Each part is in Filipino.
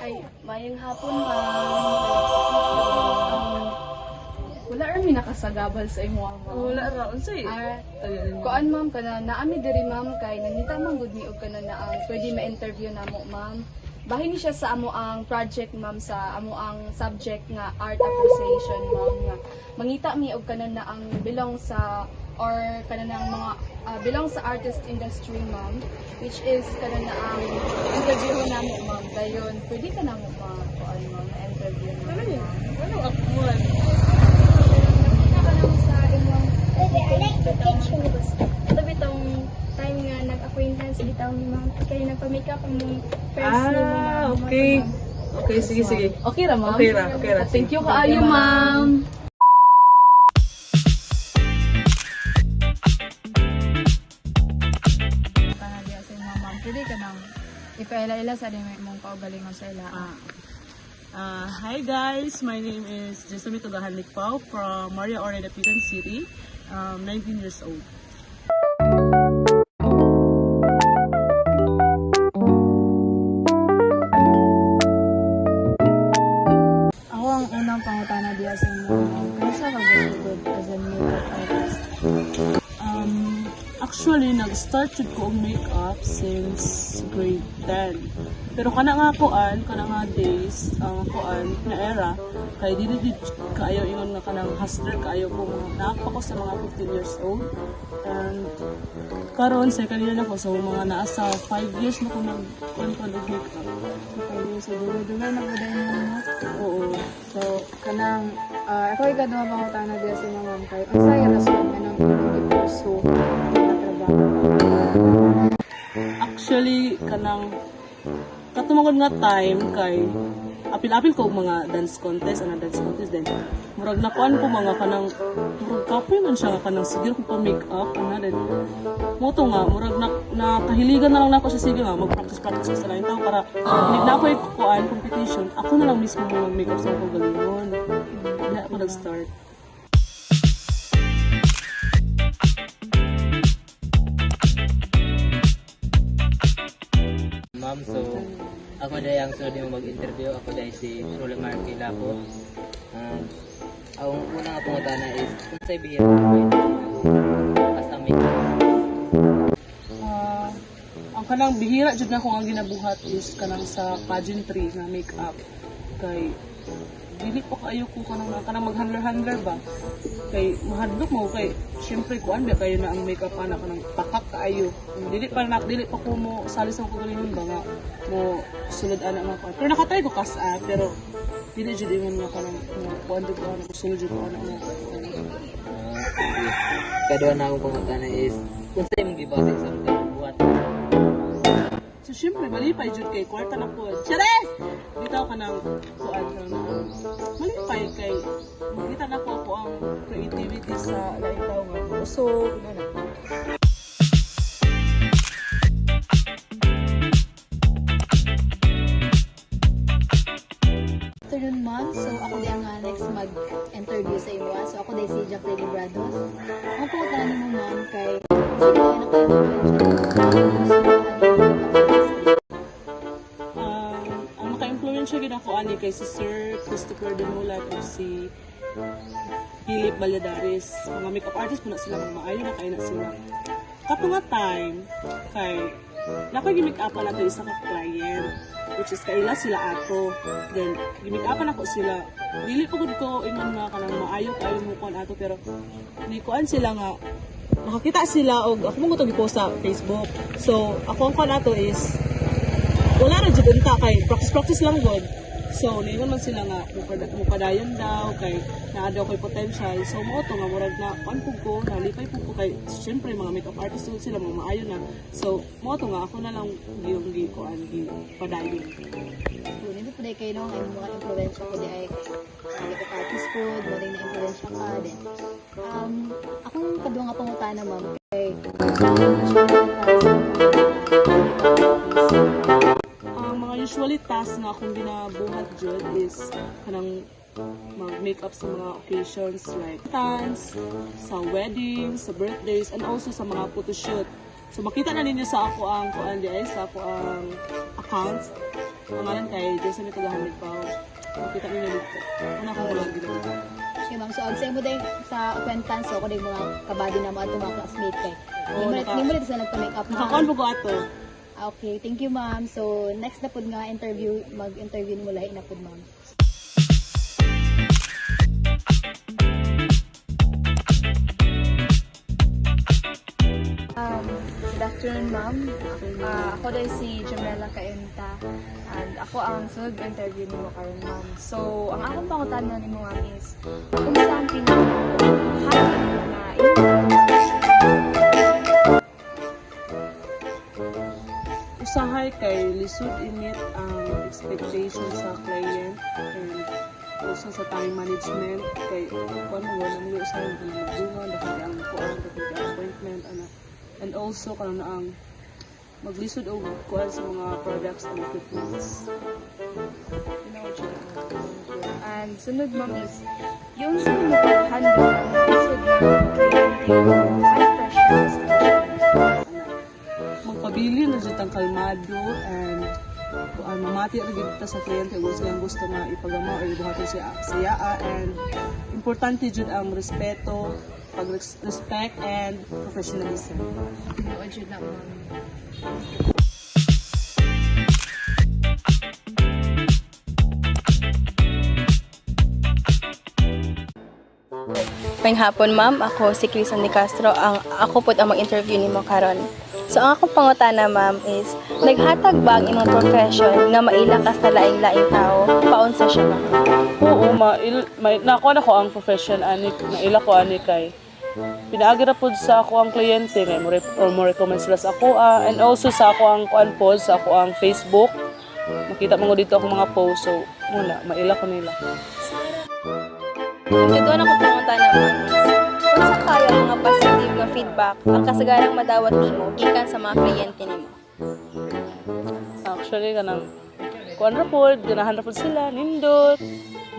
Ay, mayang hapon, wala rin may nakasagabal sa imo, ma'am. Wala ra unsay. Kuan, ma'am, kana naami diri, ma'am, kay nangita man gud ni og kana na ang pwede ma-interview namo, ma'am. Bahin ni siya sa amo ang project, ma'am, sa amo ang subject nga art appreciation, ma'am, nga mangita mi og kana na ang belong sa or kana na ang mga belong sa artist industry, ma'am, which is kana na ang interview namo, ma'am. Dayon pwede ka namo kuan, ma'am, na-interview namo. Ano akmuan? Ito bitong time nga nag-acquaintance bitaw ni ma'am. Kaya nagpa-makeup ang mong first ni ma'am. Okay. Okay, sige. Okay ra, ma'am? Okay ra. Thank you kaayo, ma'am. Panagya sa mga ma'am. Pwede ka nang ipaila-ila sa rin mong kaugalingon sa ila. Hi guys, my name is Jessamine Tugahan Likpao from Maria Ore, Dapitan City. 19 years old. Ako ang unang pangutana diya sa inyo, ma'am. Kaya sa kag-good as a makeup artist? Actually, nag-start jud ko og makeup since grade 10. Pero kana nga days, ang kuan na era, kay dili kaayo ingon nga kanang hustler kaayo ko naapa ko sa mga 15 years old. And karon second year na ko, so mga naa sa 5 years na ko nag-kuan og makeup. Kaya sa dulo-dulo na po dahil mo. Oo. So, kanang, ako ikaduha pangutana diya sa inyo, ma'am. Kaya, ang saya rason nga nang i-pursue na trabaho. Actually, kanang katumagod nga time kay apil-apil ko og mga dance contest din. Murag nakuan ko mga kanang murag kapoy man siya nga kanang sige ko pa make up din. Moto nga murag nakahiligan na lang nako siya sige nga mag-practice sa lain taon para need na ko kuan competition. Ako na lang mismo mag-make up sa akong galingon. Wala ako nag-start. Ma'am, so ako dahil ang sunod yung mag-interview, ako dahil si Rula Marky Lapo. Ang unang pangutana is, kung sa'y bihira as a makeup? Ang kanang bihira jud na ko ang ginabuhat is kanang sa pageantry na makeup. Kay dili pa kaayo ko kanang mag-handler ba. Kay mahadlok mo kay syempre kuan ba kayo na ang makeup ana kanang pakak kaayo. Dili pa ko mo sali sa kagalingon ba nga mo sulod ana nga kuan. Pero nakatry ko kas pero dili jud ingon nga kanang kuan jud ko ana sulod jud ko ana mo. Kadua na akong pangutana is, kung sa'y mong gibasa sa mga buhat? So syempre malipay jud kay kwarta na po. Chares! Bitaw ka ng kuan na malipay kay makita na ko ang creativity sa lain tao nga. So, ano. Afternoon, ma'am. So, ako di ang next mag-interview sa iyo. So, ako di si Jack de Librados. Ang pangutana mo, ma'am, kay sino na Ang maka-influensya gid ako ani kay si Sir Christopher Demulat o si Philip Valladares. Mga makeup artist po na sila, maayo na kayo na sila. Kato nga time, kay nakoy gimik upan nato isa ka client, which is kaila sila ato. Then, gimik upan ako sila. Dili pa gud ko ingon nga kanang maayo kayo mo kuan ato, pero ni kuan sila nga nakakita sila og ako mo to gipost sa Facebook. So, ako ang kuan ato is wala na jud unta kay practice lang gud. So, ningon man sila nga mupadayon daw kay naa daw kay potential. So, mo to nga murag na kuan pug ko, nalipay pug ko kay syempre mga makeup artist sila mga maayo na. So, mo to nga ako na lang yung kuan padayon. So, hindi po dahil kayo nung ay mga influensya ko di ay makeup artist po, dahil na influensya ka din. Akong kaduha nga pangutana, ma'am, kay Mga usually task nga akong ginabuhat jud is kanang mag-makeup sa mga occasions like dance, sa weddings, sa birthdays, and also sa mga photoshoot. So makita na ninyo sa ako ang kuan di ay sa ako ang accounts. Pangalan kay Jason ito gahamit pa. Makita niyo dito. Una ko wala dito. Okay, ma'am. So, og sa imo day sa acquaintance, so, ako day mga kabady na mga mga classmate kay. Hindi mo dito sa nagpa-make up, Nakakuan ma'am. po ko ato. Okay, thank you, ma'am. So, next na pod nga interview, mag-interview ni mo lahi na pod, ma'am. Good afternoon, ma'am. Ako dahil si Jamela Caenta and ako ang sunod na interview ni mo karon, ma'am. So, ang akong pangutanan ni mo, ma'am, is kung saan pinaka-happy na Usahay kay lisod init ang expectation sa client and also sa time management kay kuan mo wala mo usahay mo magbunga dapat ang kuan dapat ang appointment ana and also karon na ang maglisod og kuan sa mga products and equipments. And sunod, ma'am, is yung sa mga pag-handle ng lisod na kliyente, high pressure Magpabili na jud ang kalmado and kuan mamati ra gid ta sa kliyente kung silang gusto nga ipagama o ibuhaton siya and importante jud ang respeto, pag-respect and professionalism. Tinuod yun na, ma'am. May hapon, ma'am. Ako si Crisan de Castro. Ako po ang mag-interview ni mo karon. So, ang akong pangutana, ma'am, is naghatag ba ang imong profession nga maila ka sa laing-laing tao? Paunsa siya, ma'am? Oo, nakuha na ko ang profession ani naila ko ani kay pinaagi ra pud sa ako ang kliyente kay mo recommend sila sa ako and also sa ako ang kuan po sa ako ang Facebook makita mo dito ako mga post so muna maila ko nila. Ito na ko pangutana, ma'am, is kung sa kaya mga positive nga feedback ang kasagarang madawat nimo gikan sa mga kliyente nimo? Actually kanang kuan ra pud ganahan ra pud sila nindot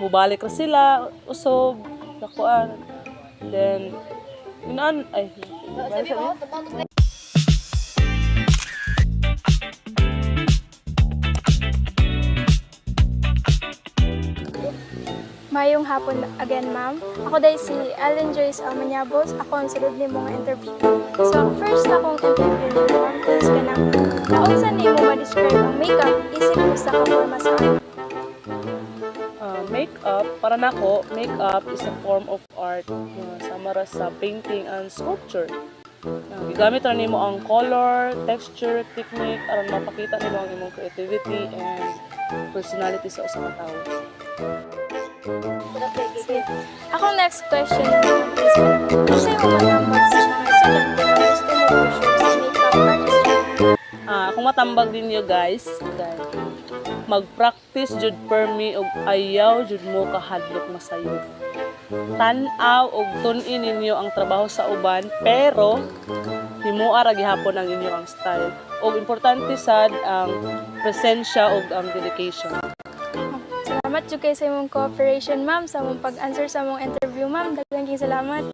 mubalik ra sila usog sa kuan then inan ay Mayong hapon again, ma'am. Ako dahil si Ellen Joyce Almanyabos. Ako ang sulod ni mga interview. So, first akong interview ni ma'am is kanang naunsan ni mo ma-describe ang makeup isip mo sa kaporma sa art. makeup para nako makeup is a form of art sama ra sa painting and sculpture. Gigamit ra nimo ang color, texture, technique aron mapakita nimo ang imong creativity and personality sa usa ka tawo. Akong next question is kasi mo matambag sa mga estudyante na gusto mo pursue sa makeup artistry. Kung matambag ninyo guys, mag-practice jud per me og ayaw jud mo kahadlok masayo. Tan-aw og tun-in ninyo ang trabaho sa uban pero himuara gihapon ang inyo ang style. Og importante sad ang presensya og ang dedication. Salamat jud kay sa imong cooperation, ma'am, sa imong pag-answer sa imong interview, ma'am. Daghang salamat.